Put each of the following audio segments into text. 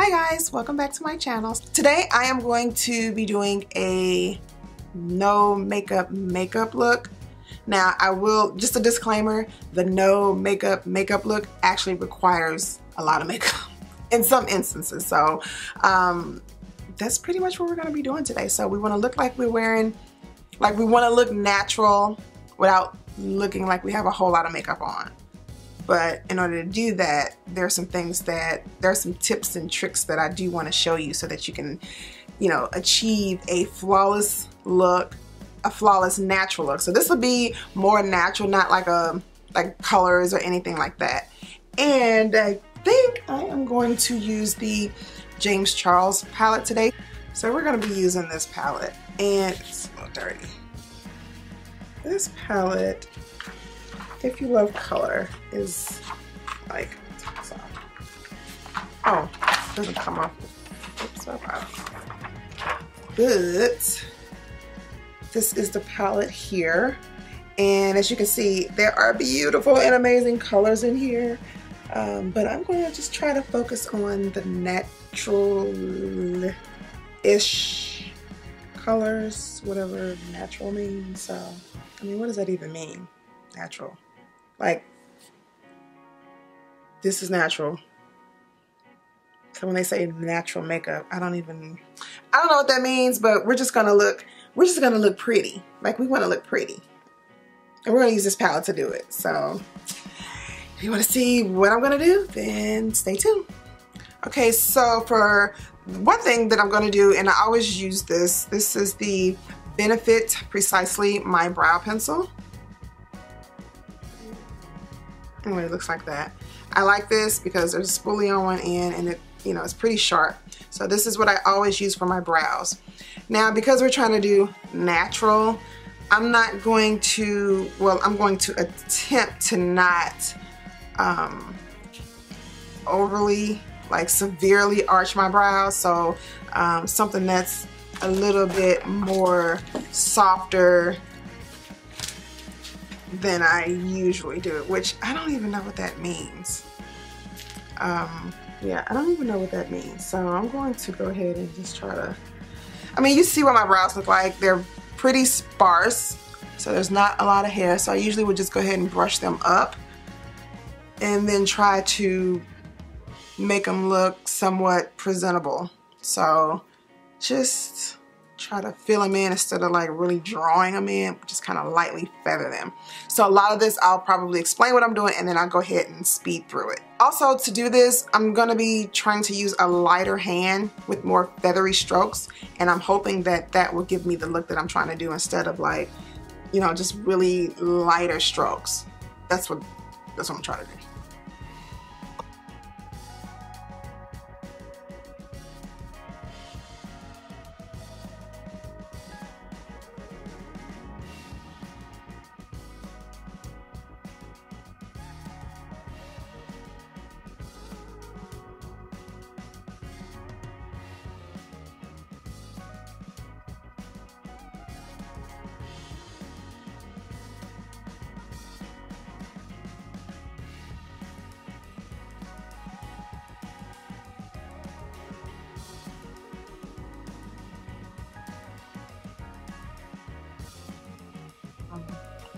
Hi guys, welcome back to my channel. Today I am going to be doing a no makeup look. Now I will, just a disclaimer, the no makeup look actually requires a lot of makeup in some instances. So that's pretty much what we're going to be doing today. So we want to look like we're wearing, like we want to look natural without looking like we have a whole lot of makeup on. But in order to do that, there are some tips and tricks that I do want to show you so that you can, you know, achieve a flawless look, a flawless natural look. So this will be more natural, not like colors or anything like that. And I think I am going to use the James Charles palette today. So we're going to be using this palette, and it's a little dirty. This palette, if you love color, is like, oh, it doesn't come off. Oops, but this is the palette here, and as you can see, there are beautiful and amazing colors in here, but I'm going to just try to focus on the natural-ish colors, whatever natural means. So, I mean, what does that even mean? Natural. Like, this is natural. So when they say natural makeup, I don't know what that means, but we're just gonna look pretty. Like, we wanna look pretty. And we're gonna use this palette to do it. So if you wanna see what I'm gonna do, then stay tuned. Okay, so for one thing that I'm gonna do, and I always use this is the Benefit Precisely My Brow Pencil. Anyway, it looks like that. I like this because there's a spoolie on one end, and it, you know, it's pretty sharp. So this is what I always use for my brows. Now, because we're trying to do natural, I'm going to attempt to not overly, like, severely arch my brows. So something that's a little bit more softer than I usually do it, which I don't even know what that means. Yeah, I don't even know what that means. So I'm going to go ahead and just try to, I mean, you see what my brows look like. They're pretty sparse, so there's not a lot of hair. So I usually would just go ahead and brush them up and then try to make them look somewhat presentable. So just try to fill them in instead of like really drawing them in, just kind of lightly feather them. So a lot of this, I'll probably explain what I'm doing, and then I'll go ahead and speed through it. Also, to do this, I'm gonna be trying to use a lighter hand with more feathery strokes, and I'm hoping that that will give me the look that I'm trying to do instead of, like, you know, just really lighter strokes. That's what I'm trying to do.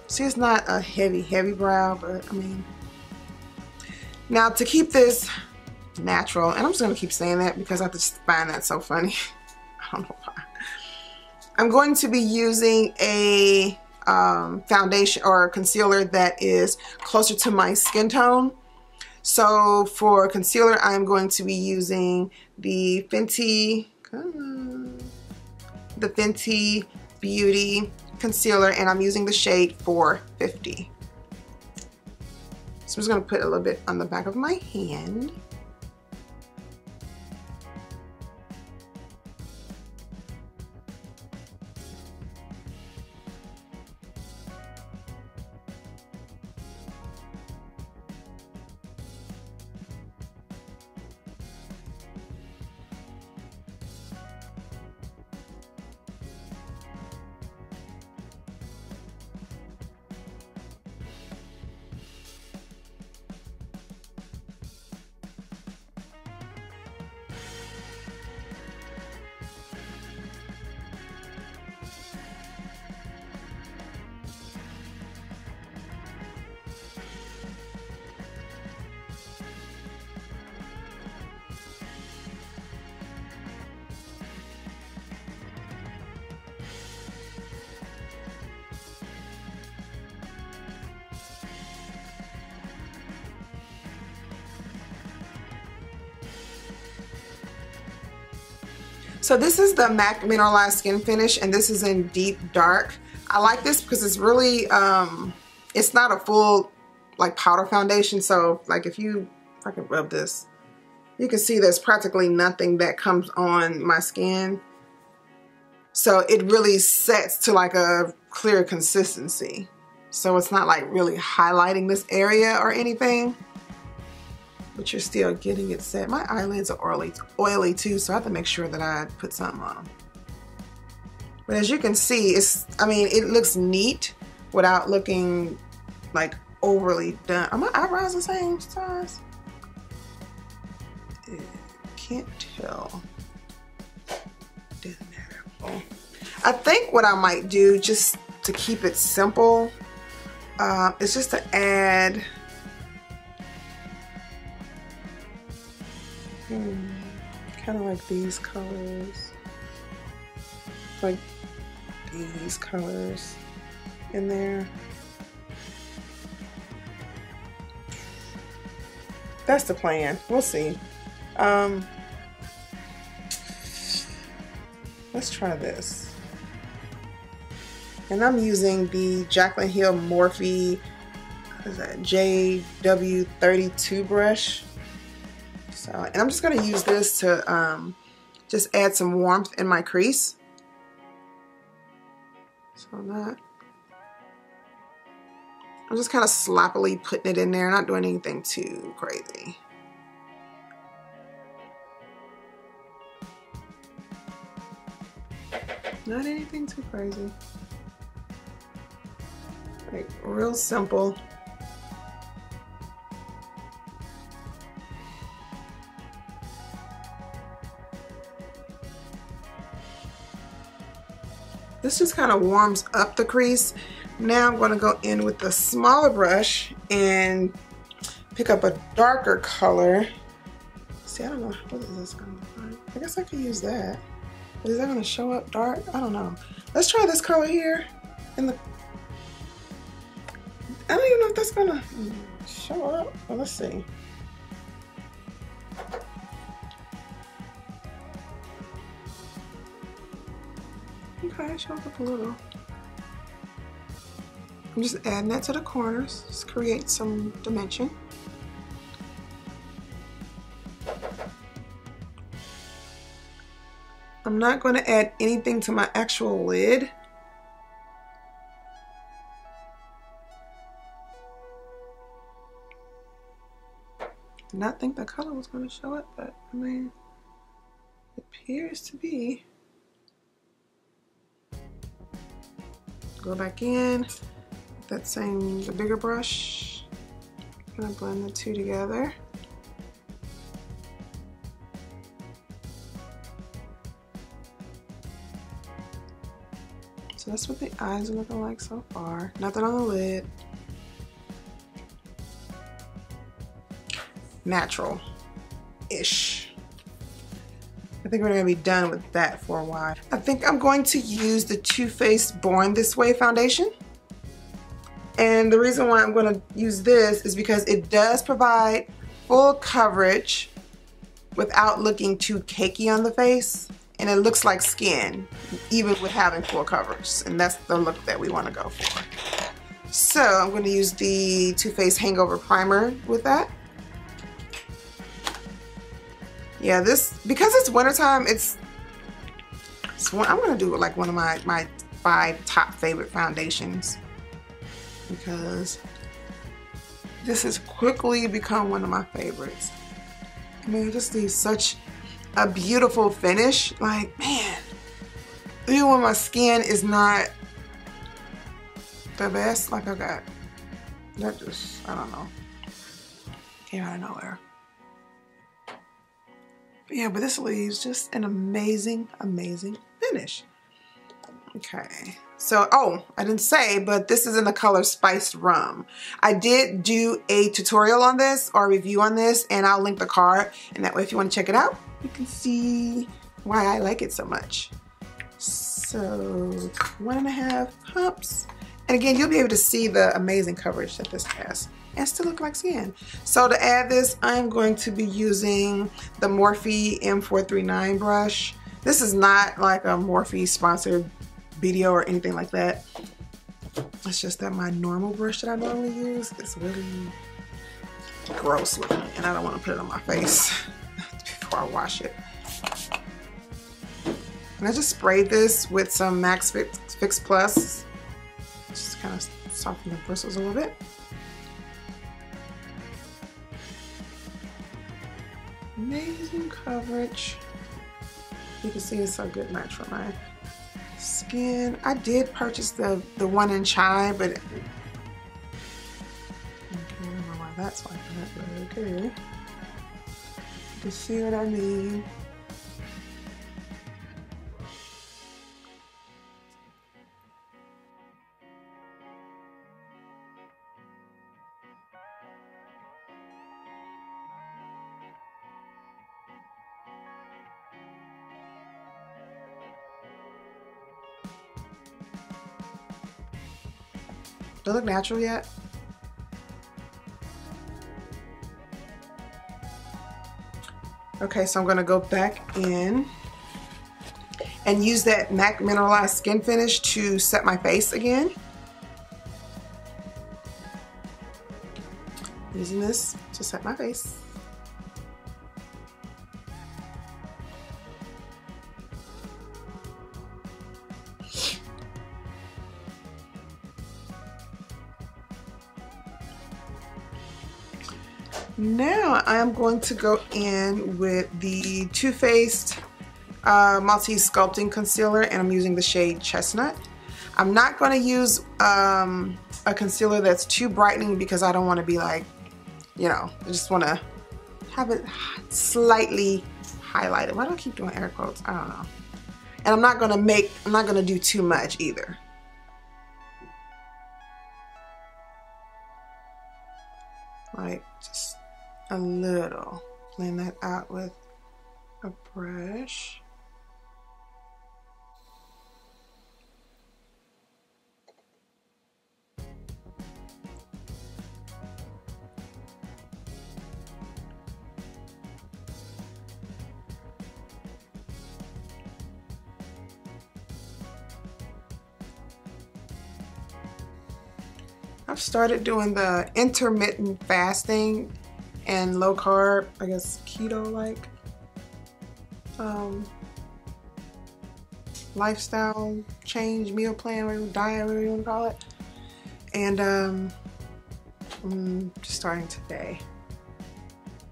See, it's not a heavy brow, but I mean, now to keep this natural, and I'm just gonna keep saying that because I just find that so funny. I don't know why. I'm going to be using a foundation or concealer that is closer to my skin tone. So for concealer, I'm going to be using the Fenty Beauty concealer, and I'm using the shade 450. So I'm just going to put a little bit on the back of my hand. So this is the MAC Mineralized Skin Finish, and this is in Deep Dark. I like this because it's really, it's not a full like powder foundation. So like if I can rub this, you can see there's practically nothing that comes on my skin. So it really sets to like a clear consistency. So it's not like really highlighting this area or anything, but you're still getting it set. My eyelids are oily too, so I have to make sure that I put something on them. But as you can see, it looks neat without looking like overly done. Are my eyebrows the same size? Can't tell. Doesn't matter. Oh. I think what I might do, just to keep it simple, is just to add kind of like these colors, like these colors in there. That's the plan. We'll see. Let's try this. And I'm using the Jaclyn Hill Morphe, what is that, JW32 brush. So, and I'm just gonna use this to just add some warmth in my crease. So I'm just kind of sloppily putting it in there, not doing anything too crazy. Not anything too crazy. Like real simple. This just kind of warms up the crease. Now I'm going to go in with the smaller brush and pick up a darker color. See, I don't know, what is this going to look like? I guess I could use that. But is that going to show up dark? I don't know. Let's try this color here. I don't even know if that's going to show up. Well, let's see. Okay, show up a little. I'm just adding that to the corners. Just create some dimension. I'm not going to add anything to my actual lid. Did not think the color was going to show up, but I mean, it appears to be. Go back in with that the bigger brush. I'm gonna blend the two together. So that's what the eyes are looking like so far. Nothing on the lid. Natural-ish. I think we're gonna be done with that for a while. I think I'm going to use the Too Faced Born This Way foundation. And the reason why I'm gonna use this is because it does provide full coverage without looking too cakey on the face. And it looks like skin, even with having full coverage. And that's the look that we wanna go for. So I'm gonna use the Too Faced Hangover Primer with that. Yeah, because it's wintertime, I'm gonna do like one of my 5 top favorite foundations, because this has quickly become one of my favorites. I mean, it just leaves such a beautiful finish. Like, man, even when my skin is not the best, like I got, that just, I don't know, came out of nowhere. Yeah, but this leaves just an amazing, amazing finish. Okay, so, oh, I didn't say, but this is in the color Spiced Rum. I did do a tutorial on this, or a review on this, and I'll link the card, and that way if you want to check it out, you can see why I like it so much. So, 1.5 pumps. And again, you'll be able to see the amazing coverage that this has and still look like skin. So to add this, I'm going to be using the Morphe M439 brush. This is not like a Morphe sponsored video or anything like that. It's just that my normal brush that I normally use is really gross looking, and I don't want to put it on my face before I wash it. And I just sprayed this with some Max Fix Plus. Just kind of soften the bristles a little bit. Amazing coverage. You can see it's a good match for my skin. I did purchase the one in chai, but I don't remember why that's like that, but okay. You can see what I mean. Do I look natural yet? Okay, so I'm gonna go back in and use that MAC Mineralized Skin Finish to set my face again. Using this to set my face. Now I'm going to go in with the Too Faced Multi-Sculpting Concealer, and I'm using the shade Chestnut. I'm not going to use a concealer that's too brightening because I don't want to be like, you know, I just want to have it slightly highlighted. Why do I keep doing air quotes? I don't know. And I'm not going to do too much either. Like just a little. Blend that out with a brush. I've started doing the intermittent fasting and low carb, I guess keto like lifestyle change, meal plan, or diet, whatever you want to call it. And I'm just starting today.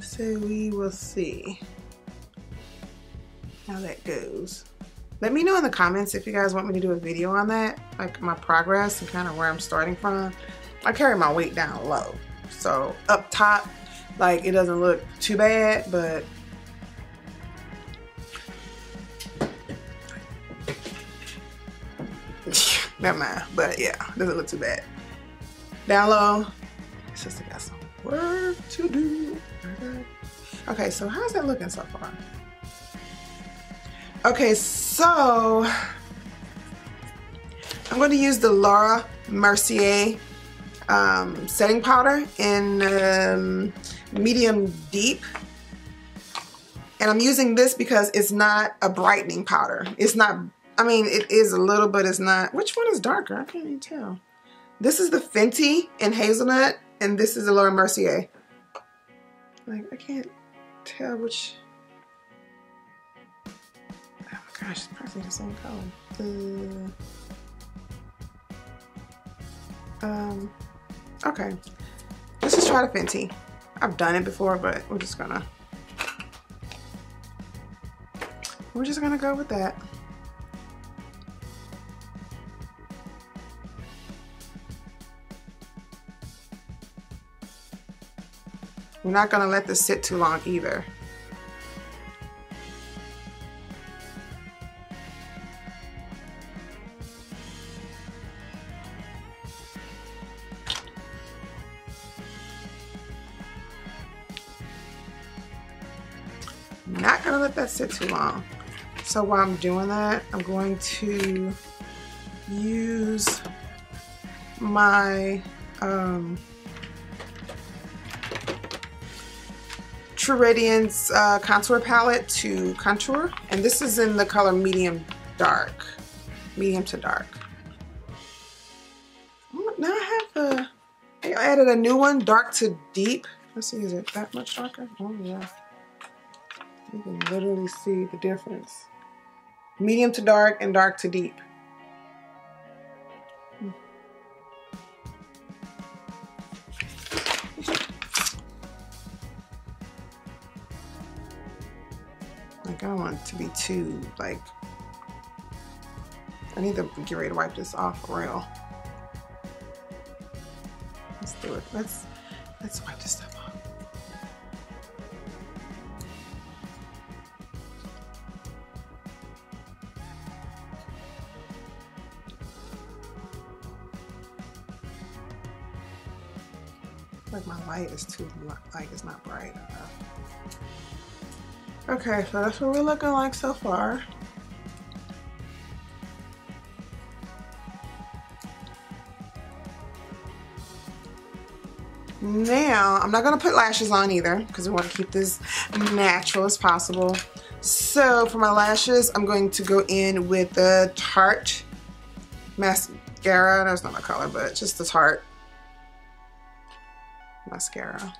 So we will see how that goes. Let me know in the comments if you guys want me to do a video on that, like my progress and kind of where I'm starting from. I carry my weight down low, so up top, like, it doesn't look too bad, but never mind. But yeah, it doesn't look too bad. Down low, sister got some work to do. Okay, so how's that looking so far? Okay, so I'm going to use the Laura Mercier setting powder in medium deep, and I'm using this because it's not a brightening powder. It's not, I mean, it is a little, but it's not. Which one is darker? I can't even tell. This is the Fenty in Hazelnut, and this is the Laura Mercier. Like, I can't tell which. Oh my gosh, it's practically the same color. Okay, let's just try the Fenty. I've done it before, but we're just gonna go with that. We're not gonna let this sit too long either. Not gonna let that sit too long. So while I'm doing that, I'm going to use my True Radiance contour palette to contour, and this is in the color medium dark, medium to dark. Now I have I added a new one, dark to deep. Let's see, is it that much darker? Oh yeah, you can literally see the difference. Medium to dark and dark to deep. Like, I don't want it to be too, like, I need to get ready to wipe this off for real. Let's do it. Let's wipe this stuff off. Like my light is too, like it's not bright enough. Okay, so that's what we're looking like so far. Now, I'm not gonna put lashes on either because we want to keep this natural as possible. So for my lashes, I'm going to go in with the Tarte mascara. That's not my color, but just the Tarte mascara.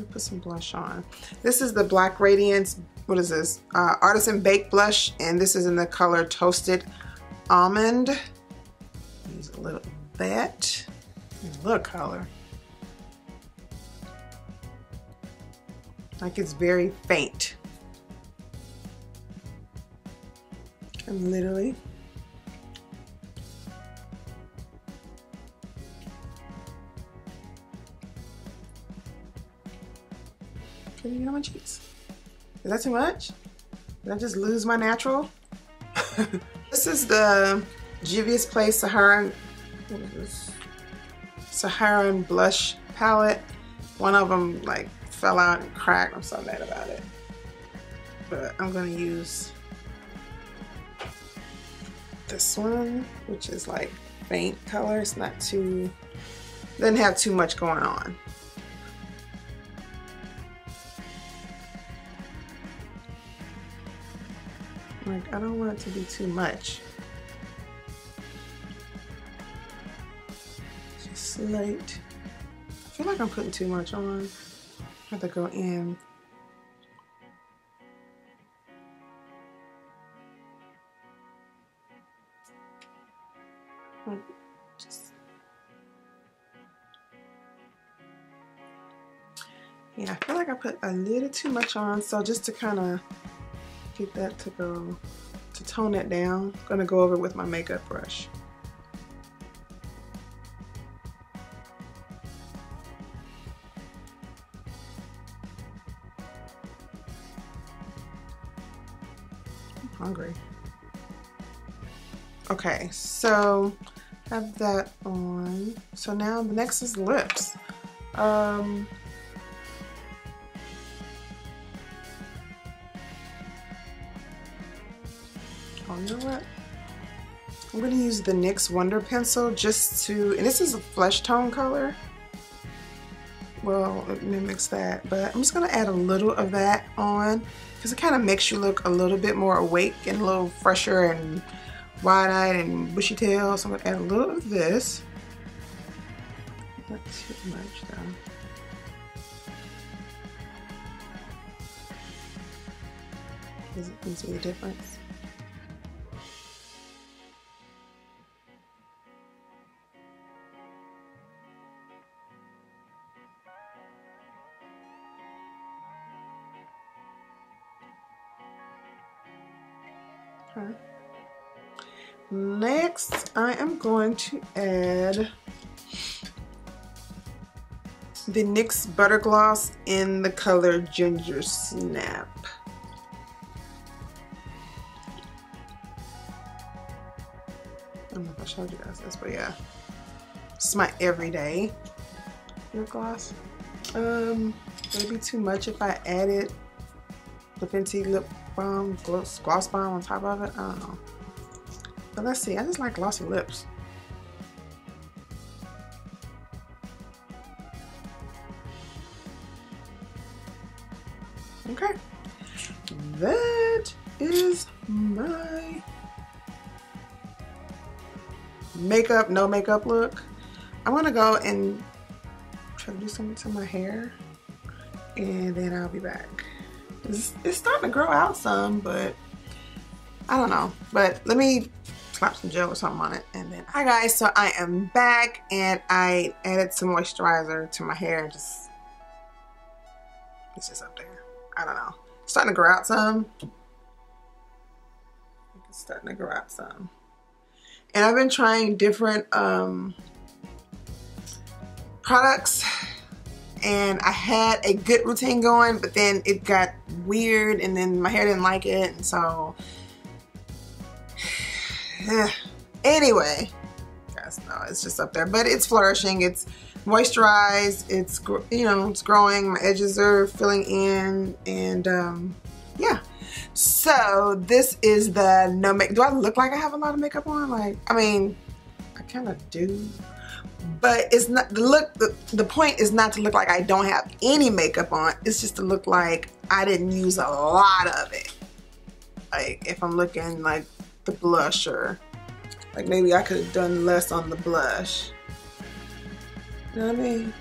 Put some blush on. This is the Black Radiance, what is this? Artisan Baked Blush, and this is in the color Toasted Almond. Use a little of that. Look, color. Like it's very faint. And literally putting it on my cheeks. Is that too much? Did I just lose my natural? This is the Juvia's Place Saharan, what is this? Saharan blush palette. One of them like fell out and cracked. I'm so mad about it. But I'm gonna use this one, which is like faint color. It's not too, doesn't have too much going on. Like, I don't want it to be too much. Just slight. I feel like I'm putting too much on. I have to go in. Yeah, I feel like I put a little too much on, so just to kind of get that to go, to tone it down, I'm gonna go over with my makeup brush. I'm hungry. Okay, so have that on. So now the next is lips. Oh, you know what? I'm going to use the NYX Wonder Pencil just to, and this is a flesh tone color. Well, it mimics that, but I'm just going to add a little of that on because it kind of makes you look a little bit more awake and a little fresher and wide-eyed and bushy-tailed. So I'm going to add a little of this. Not too much though. You can see the difference. Okay. Next, I am going to add the NYX Buttergloss in the color Ginger Snap. I don't know if I showed you guys this, but yeah. This is my everyday lip gloss. It'd be too much if I added the Fenty lip balm, gloss balm on top of it. I don't know. But let's see. I just like glossy lips. Okay. That is my makeup, no makeup look. I'm gonna go and try to do something to my hair, and then I'll be back. It's starting to grow out some, but I don't know. But let me slap some gel or something on it, and then hi guys, so I am back, and I added some moisturizer to my hair. It's just up there. I don't know. It's starting to grow out some. It's starting to grow out some. And I've been trying different products, and I had a good routine going, but then it got weird, and then my hair didn't like it, and so anyway, guys, no, it's just up there, but it's flourishing. It's moisturized. It's, you know, it's growing. My edges are filling in, and yeah. So this is the no make. Do I look like I have a lot of makeup on? Like, I mean, I kind of do, but it's not the look. The point is not to look like I don't have any makeup on. It's just to look like I didn't use a lot of it. Like if I'm looking like the blush, or like maybe I could have done less on the blush. You know what I mean?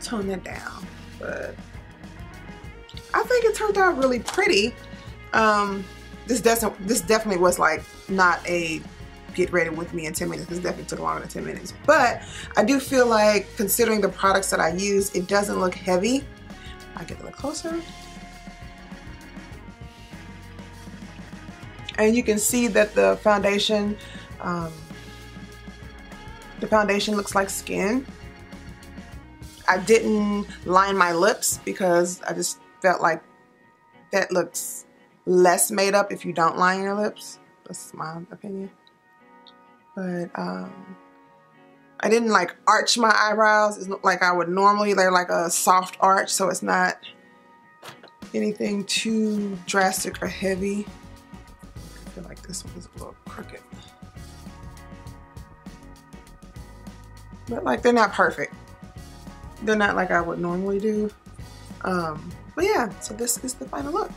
Tone it down, but I think it turned out really pretty. This definitely was like not a get ready with me in 10 minutes. This definitely took longer than 10 minutes. But I do feel like, considering the products that I use, it doesn't look heavy. I get a little closer. And you can see that the foundation looks like skin. I didn't line my lips because I just felt like that looks less made up if you don't line your lips. That's my opinion. But I didn't like arch my eyebrows. It's not like I would normally. They're like a soft arch, so it's not anything too drastic or heavy. I feel like this one is a little crooked. But like, they're not perfect. They're not like I would normally do. But yeah, so this is the final look.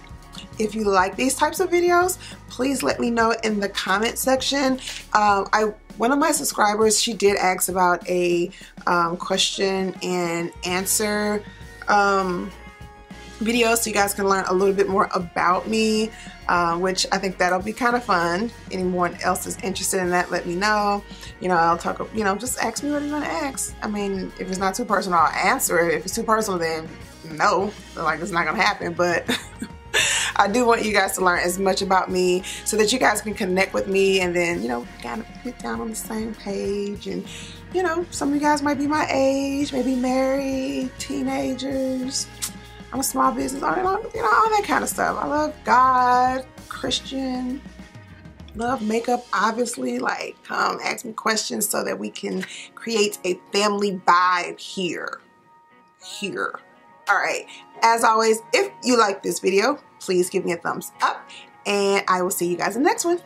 If you like these types of videos, please let me know in the comment section. One of my subscribers, she did ask about a question and answer video, so you guys can learn a little bit more about me, which I think that'll be kind of fun. Anyone else is interested in that, let me know. You know, I'll talk, you know, just ask me what you want to ask. I mean, if it's not too personal, I'll answer it. If it's too personal, then no, like it's not gonna happen. But I do want you guys to learn as much about me so that you guys can connect with me, and then, you know, kind of get down on the same page. And, you know, some of you guys might be my age, maybe married, teenagers. I'm a small business owner, you know, all that kind of stuff. I love God, Christian, love makeup, obviously. Like, come ask me questions so that we can create a family vibe here. All right, as always, if you like this video, please give me a thumbs up, and I will see you guys in the next one.